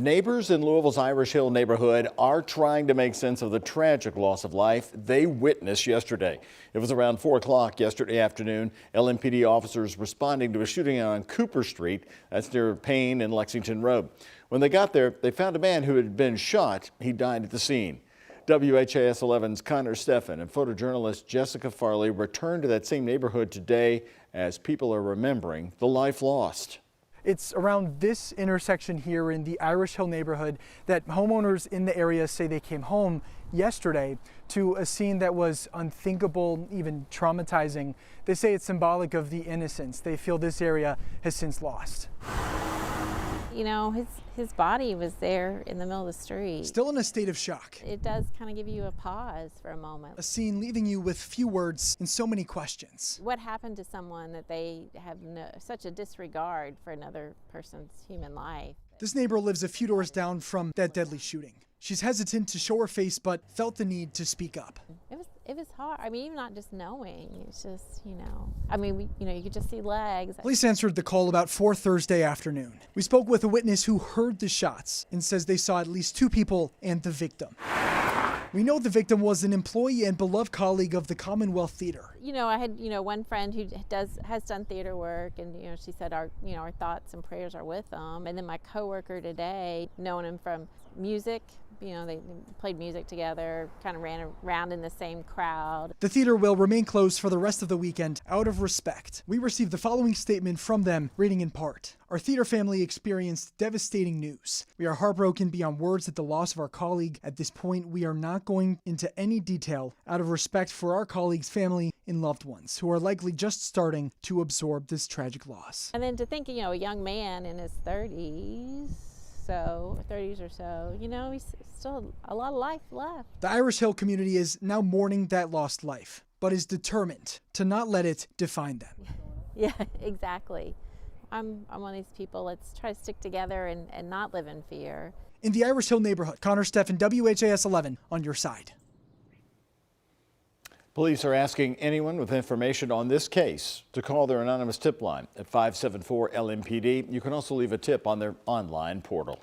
Neighbors in Louisville's Irish Hill neighborhood are trying to make sense of the tragic loss of life they witnessed yesterday. It was around 4 o'clock yesterday afternoon. LMPD officers responding to a shooting on Cooper Street, that's near Payne and Lexington Road. When they got there, they found a man who had been shot. He died at the scene. WHAS 11's Connor Steffen and photojournalist Jessica Farley returned to that same neighborhood today as people are remembering the life lost. It's around this intersection here in the Irish Hill neighborhood that homeowners in the area say they came home yesterday to a scene that was unthinkable, even traumatizing. They say it's symbolic of the innocence they feel this area has since lost. You know, his body was there in the middle of the street. Still in a state of shock. It does kind of give you a pause for a moment. A scene leaving you with few words and so many questions. What happened to someone that they have such a disregard for another person's human life? This neighbor lives a few doors down from that deadly shooting. She's hesitant to show her face, but felt the need to speak up. It was hard. I mean, even not just knowing, it's just, I mean, you could just see legs. Police answered the call about 4 Thursday afternoon. We spoke with a witness who heard the shots and says they saw at least 2 people and the victim. We know the victim was an employee and beloved colleague of the Commonwealth Theater. I had, one friend who has done theater work, and she said our thoughts and prayers are with them. And then my coworker today, knowing him from music, they played music together, kind of ran around in the same crowd. The theater will remain closed for the rest of the weekend out of respect. We received the following statement from them, reading in part. Our theater family experienced devastating news. We are heartbroken beyond words at the loss of our colleague. At this point, we are not going into any detail out of respect for our colleague's family and loved ones who are likely just starting to absorb this tragic loss. And then to think, a young man in his 30s or so, he's still a lot of life left. The Irish Hill community is now mourning that lost life, but is determined to not let it define them. Yeah, exactly. I'm one of these people. Let's try to stick together and not live in fear. In the Irish Hill neighborhood, Connor Steffen, WHAS 11, on your side. Police are asking anyone with information on this case to call their anonymous tip line at 574 LMPD. You can also leave a tip on their online portal.